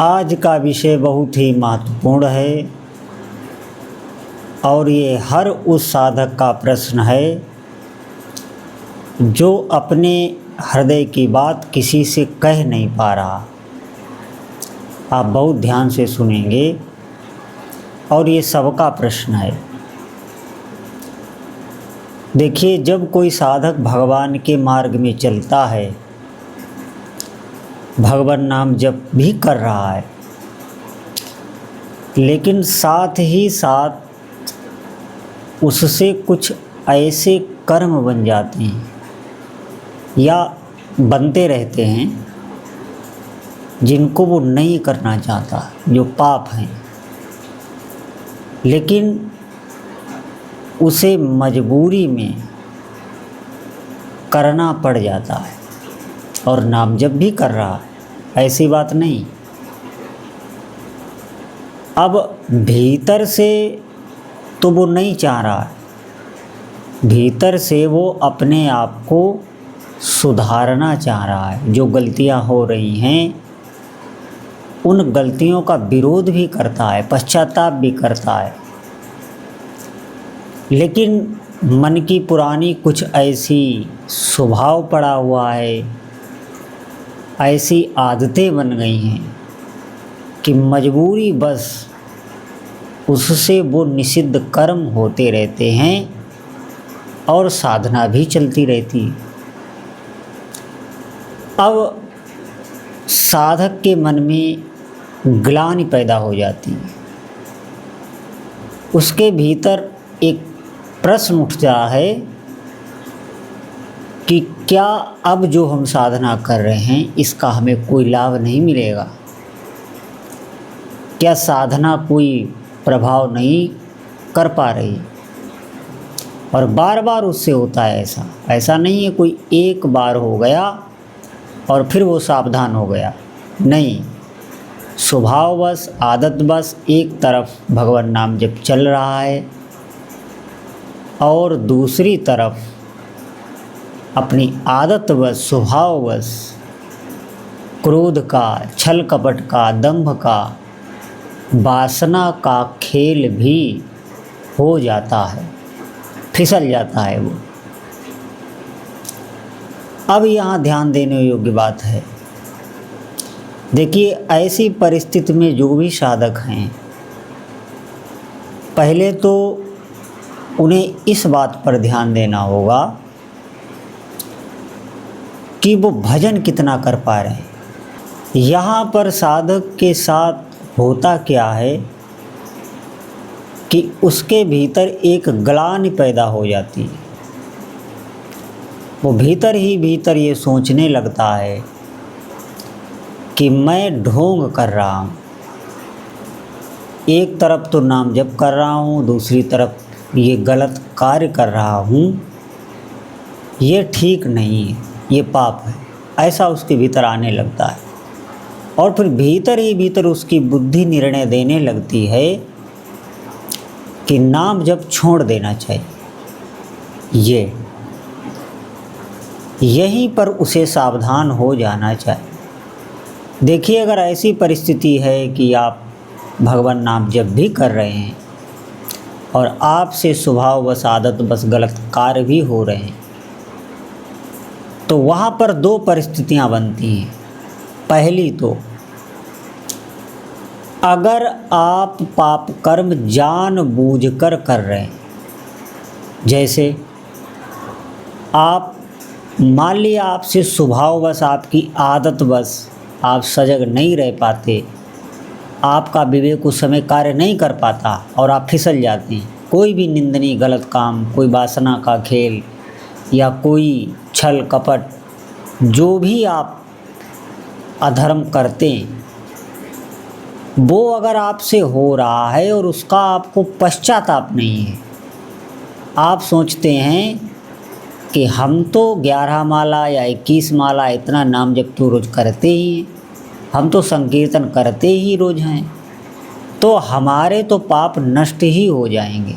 आज का विषय बहुत ही महत्वपूर्ण है और ये हर उस साधक का प्रश्न है जो अपने हृदय की बात किसी से कह नहीं पा रहा। आप बहुत ध्यान से सुनेंगे और ये सबका प्रश्न है। देखिए, जब कोई साधक भगवान के मार्ग में चलता है, भगवान नाम जप भी कर रहा है, लेकिन साथ ही साथ उससे कुछ ऐसे कर्म बन जाते हैं या बनते रहते हैं जिनको वो नहीं करना चाहता, जो पाप हैं, लेकिन उसे मजबूरी में करना पड़ जाता है और नाम जप भी कर रहा है, ऐसी बात नहीं। अब भीतर से तो वो नहीं चाह रहा है, भीतर से वो अपने आप को सुधारना चाह रहा है। जो गलतियां हो रही हैं उन गलतियों का विरोध भी करता है, पश्चाताप भी करता है, लेकिन मन की पुरानी कुछ ऐसी स्वभाव पड़ा हुआ है, ऐसी आदतें बन गई हैं कि मजबूरी बस उससे वो निषिद्ध कर्म होते रहते हैं और साधना भी चलती रहती है। अब साधक के मन में ग्लानि पैदा हो जाती है, उसके भीतर एक प्रश्न उठ रहा है कि क्या अब जो हम साधना कर रहे हैं इसका हमें कोई लाभ नहीं मिलेगा? क्या साधना कोई प्रभाव नहीं कर पा रही? और बार बार उससे होता है ऐसा नहीं है कोई एक बार हो गया और फिर वो सावधान हो गया, नहीं, स्वभाववश आदतवश एक तरफ भगवान नाम जप चल रहा है और दूसरी तरफ अपनी आदतवश स्वभाववश क्रोध का, छल कपट का, दंभ का, वासना का खेल भी हो जाता है, फिसल जाता है वो। अब यहाँ ध्यान देने योग्य बात है। देखिए, ऐसी परिस्थिति में जो भी साधक हैं, पहले तो उन्हें इस बात पर ध्यान देना होगा कि वो भजन कितना कर पा रहे हैं। यहाँ पर साधक के साथ होता क्या है कि उसके भीतर एक ग्लानि पैदा हो जाती है। वो भीतर ही भीतर ये सोचने लगता है कि मैं ढोंग कर रहा हूँ, एक तरफ तो नाम जप कर रहा हूँ, दूसरी तरफ ये गलत कार्य कर रहा हूँ, ये ठीक नहीं है, ये पाप है, ऐसा उसके भीतर आने लगता है। और फिर भीतर ही भीतर उसकी बुद्धि निर्णय देने लगती है कि नाम जप छोड़ देना चाहिए। यहीं पर उसे सावधान हो जाना चाहिए। देखिए, अगर ऐसी परिस्थिति है कि आप भगवान नाम जप भी कर रहे हैं और आपसे स्वभाववश आदतवश गलत कार्य भी हो रहे हैं, तो वहाँ पर दो परिस्थितियाँ बनती हैं। पहली तो, अगर आप पाप कर्म जानबूझकर कर रहे हैं, जैसे आप मान लिया आपसे स्वभाववश, आपकी आदतवश आप सजग नहीं रह पाते, आपका विवेक उस समय कार्य नहीं कर पाता और आप फिसल जाते हैं। कोई भी निंदनीय गलत काम, कोई वासना का खेल या कोई छल कपट, जो भी आप अधर्म करते हैं, वो अगर आपसे हो रहा है और उसका आपको पश्चाताप नहीं है, आप सोचते हैं कि हम तो 11 माला या 21 माला इतना नाम जप तो रोज़ करते ही हैं, हम तो संकीर्तन करते ही रोज़ हैं, तो हमारे तो पाप नष्ट ही हो जाएंगे।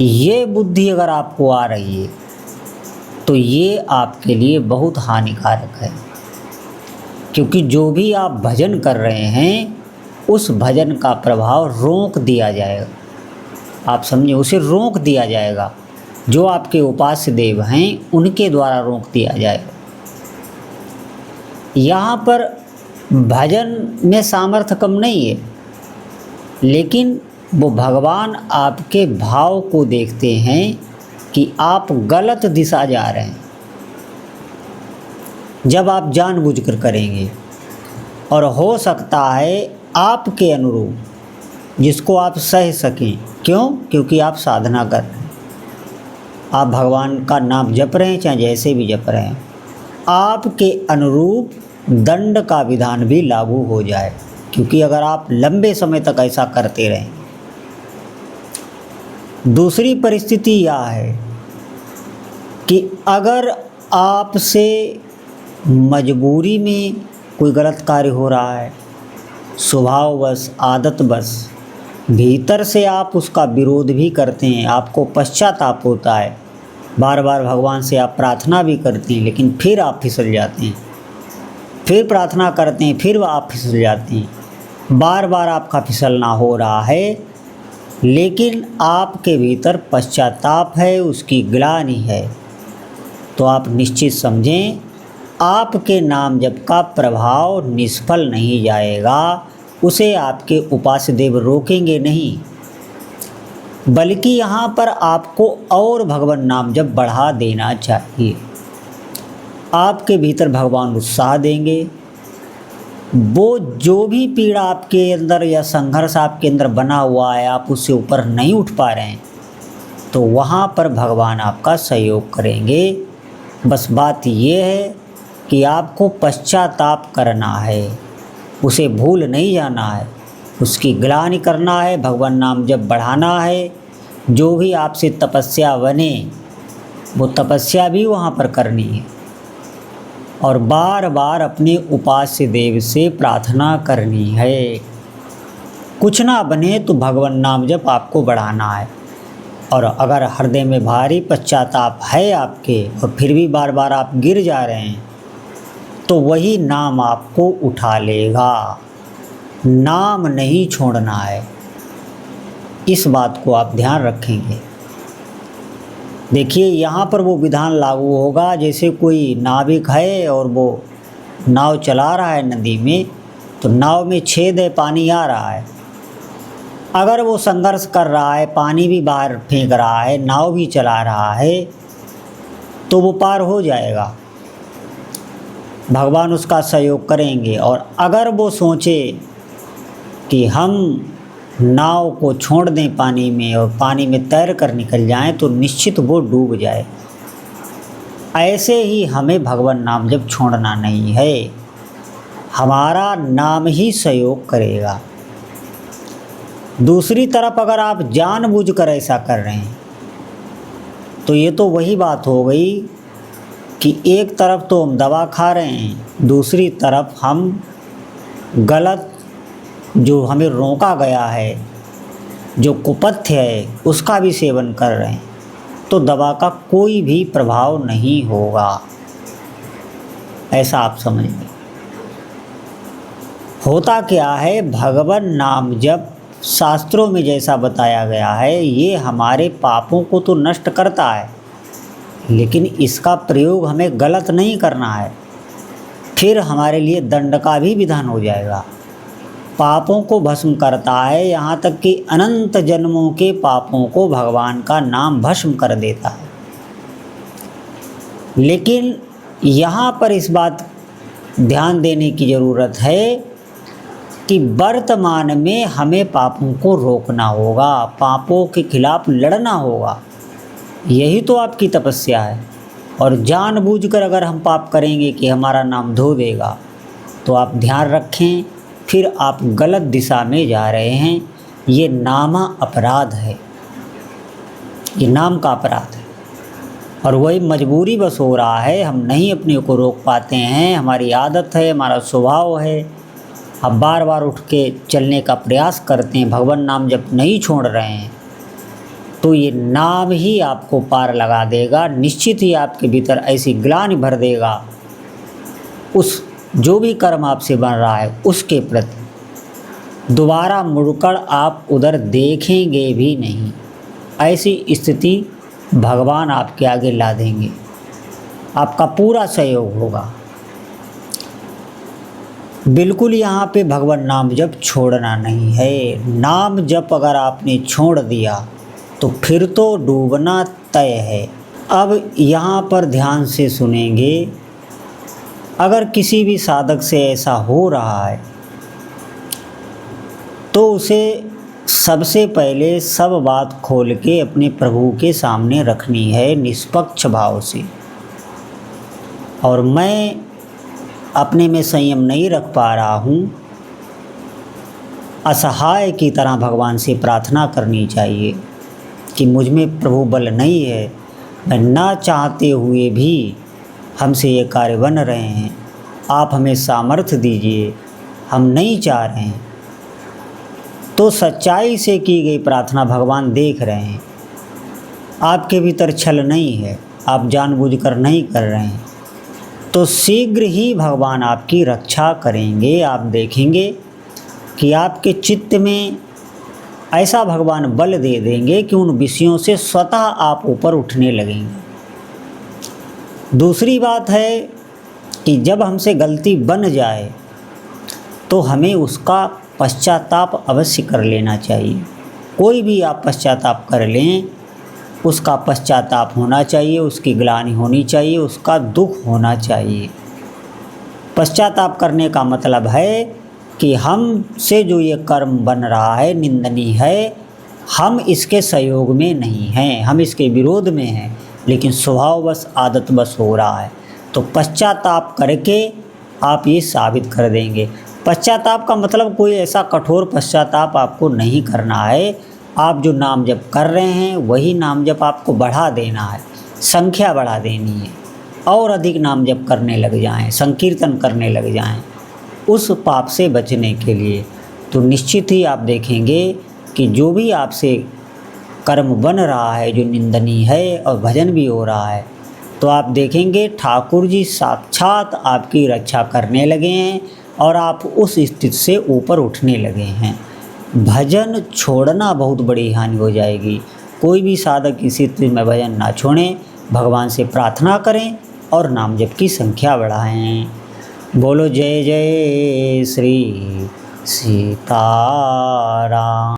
ये बुद्धि अगर आपको आ रही है तो ये आपके लिए बहुत हानिकारक है। क्योंकि जो भी आप भजन कर रहे हैं उस भजन का प्रभाव रोक दिया जाएगा। आप समझे, उसे रोक दिया जाएगा। जो आपके उपास्य देव हैं उनके द्वारा रोक दिया जाएगा। यहाँ पर भजन में सामर्थ्य कम नहीं है, लेकिन वो भगवान आपके भाव को देखते हैं कि आप गलत दिशा जा रहे हैं। जब आप जानबूझकर करेंगे, और हो सकता है आपके अनुरूप जिसको आप सह सकें। क्यों? क्योंकि आप साधना कर रहे हैं, आप भगवान का नाम जप रहे हैं, चाहे जैसे भी जप रहे हैं, आपके अनुरूप दंड का विधान भी लागू हो जाए। क्योंकि अगर आप लंबे समय तक ऐसा करते रहें। दूसरी परिस्थिति यह है कि अगर आपसे मजबूरी में कोई गलत कार्य हो रहा है, स्वभाववश, आदतवश, भीतर से आप उसका विरोध भी करते हैं, आपको पश्चाताप होता है, बार बार भगवान से आप प्रार्थना भी करते हैं, लेकिन फिर आप फिसल जाते हैं, फिर प्रार्थना करते हैं, फिर आप फिसल जाते हैं, बार बार आपका फिसलना हो रहा है, लेकिन आपके भीतर पश्चाताप है, उसकी ग्लानि है, तो आप निश्चित समझें आपके नाम जप का प्रभाव निष्फल नहीं जाएगा। उसे आपके उपास्य देव रोकेंगे नहीं, बल्कि यहाँ पर आपको और भगवान नाम जप बढ़ा देना चाहिए। आपके भीतर भगवान उत्साह देंगे। वो जो भी पीड़ा आपके अंदर या संघर्ष आपके अंदर बना हुआ है, आप उससे ऊपर नहीं उठ पा रहे हैं, तो वहाँ पर भगवान आपका सहयोग करेंगे। बस बात ये है कि आपको पश्चाताप करना है, उसे भूल नहीं जाना है, उसकी ग्लानि करना है, भगवान नाम जब बढ़ाना है। जो भी आपसे तपस्या बने वो तपस्या भी वहाँ पर करनी है, और बार बार अपने उपास्य देव से प्रार्थना करनी है। कुछ ना बने तो भगवान नाम जप आपको बढ़ाना है। और अगर हृदय में भारी पश्चाताप है आपके और फिर भी बार बार आप गिर जा रहे हैं, तो वही नाम आपको उठा लेगा। नाम नहीं छोड़ना है, इस बात को आप ध्यान रखेंगे। देखिए यहाँ पर वो विधान लागू होगा, जैसे कोई नाविक है और वो नाव चला रहा है नदी में, तो नाव में छेद है, पानी आ रहा है। अगर वो संघर्ष कर रहा है, पानी भी बाहर फेंक रहा है, नाव भी चला रहा है, तो वो पार हो जाएगा, भगवान उसका सहयोग करेंगे। और अगर वो सोचे कि हम नाव को छोड़ दें पानी में और पानी में तैर कर निकल जाएं, तो निश्चित वो डूब जाए। ऐसे ही हमें भगवान नाम जब छोड़ना नहीं है, हमारा नाम ही सहयोग करेगा। दूसरी तरफ अगर आप जानबूझकर ऐसा कर रहे हैं, तो ये तो वही बात हो गई कि एक तरफ तो हम दवा खा रहे हैं, दूसरी तरफ हम गलत जो हमें रोका गया है, जो कुपथ्य है, उसका भी सेवन कर रहे हैं, तो दवा का कोई भी प्रभाव नहीं होगा। ऐसा आप समझिए। होता क्या है, भगवान नाम जब शास्त्रों में जैसा बताया गया है, ये हमारे पापों को तो नष्ट करता है, लेकिन इसका प्रयोग हमें गलत नहीं करना है, फिर हमारे लिए दंड का भी विधान हो जाएगा। पापों को भस्म करता है, यहाँ तक कि अनंत जन्मों के पापों को भगवान का नाम भस्म कर देता है। लेकिन यहाँ पर इस बात ध्यान देने की ज़रूरत है कि वर्तमान में हमें पापों को रोकना होगा, पापों के खिलाफ लड़ना होगा। यही तो आपकी तपस्या है। और जानबूझकर अगर हम पाप करेंगे कि हमारा नाम धो देगा, तो आप ध्यान रखें, फिर आप गलत दिशा में जा रहे हैं। ये नामा अपराध है, ये नाम का अपराध है, और वही मजबूरी बस हो रहा है। हम नहीं अपने को रोक पाते हैं, हमारी आदत है, हमारा स्वभाव है। अब बार बार उठ के चलने का प्रयास करते हैं, भगवान नाम जब नहीं छोड़ रहे हैं, तो ये नाम ही आपको पार लगा देगा। निश्चित ही आपके भीतर ऐसी ग्लानि भर देगा, उस जो भी कर्म आपसे बन रहा है उसके प्रति दोबारा मुड़कर आप उधर देखेंगे भी नहीं। ऐसी स्थिति भगवान आपके आगे ला देंगे, आपका पूरा सहयोग होगा। बिल्कुल यहाँ पे भगवान नाम जप छोड़ना नहीं है। नाम जप अगर आपने छोड़ दिया तो फिर तो डूबना तय है। अब यहाँ पर ध्यान से सुनेंगे, अगर किसी भी साधक से ऐसा हो रहा है तो उसे सबसे पहले सब बात खोल के अपने प्रभु के सामने रखनी है निष्पक्ष भाव से। और मैं अपने में संयम नहीं रख पा रहा हूँ, असहाय की तरह भगवान से प्रार्थना करनी चाहिए कि मुझ में प्रभु बल नहीं है, मैं ना चाहते हुए भी हमसे ये कार्य बन रहे हैं, आप हमें सामर्थ्य दीजिए, हम नहीं चाह रहे हैं। तो सच्चाई से की गई प्रार्थना भगवान देख रहे हैं। आपके भीतर छल नहीं है, आप जानबूझकर नहीं कर रहे हैं, तो शीघ्र ही भगवान आपकी रक्षा करेंगे। आप देखेंगे कि आपके चित्त में ऐसा भगवान बल दे देंगे कि उन विषयों से स्वतः आप ऊपर उठने लगेंगे। दूसरी बात है कि जब हमसे गलती बन जाए तो हमें उसका पश्चाताप अवश्य कर लेना चाहिए। कोई भी आप पश्चाताप कर लें, उसका पश्चाताप होना चाहिए, उसकी ग्लानि होनी चाहिए, उसका दुख होना चाहिए। पश्चाताप करने का मतलब है कि हमसे जो ये कर्म बन रहा है निंदनीय है, हम इसके सहयोग में नहीं हैं, हम इसके विरोध में हैं, लेकिन स्वभाववश आदतवश हो रहा है। तो पश्चाताप करके आप ये साबित कर देंगे। पश्चाताप का मतलब कोई ऐसा कठोर पश्चाताप आपको नहीं करना है। आप जो नाम जप कर रहे हैं वही नाम जप आपको बढ़ा देना है, संख्या बढ़ा देनी है, और अधिक नाम जप करने लग जाएं, संकीर्तन करने लग जाएं उस पाप से बचने के लिए। तो निश्चित ही आप देखेंगे कि जो भी आपसे कर्म बन रहा है जो निंदनीय है और भजन भी हो रहा है, तो आप देखेंगे ठाकुर जी साक्षात आपकी रक्षा करने लगे हैं और आप उस स्थिति से ऊपर उठने लगे हैं। भजन छोड़ना बहुत बड़ी हानि हो जाएगी। कोई भी साधक इसी स्थिति में भजन ना छोड़ें, भगवान से प्रार्थना करें और नाम जप की संख्या बढ़ाएं। बोलो जय जय श्री सीताराम।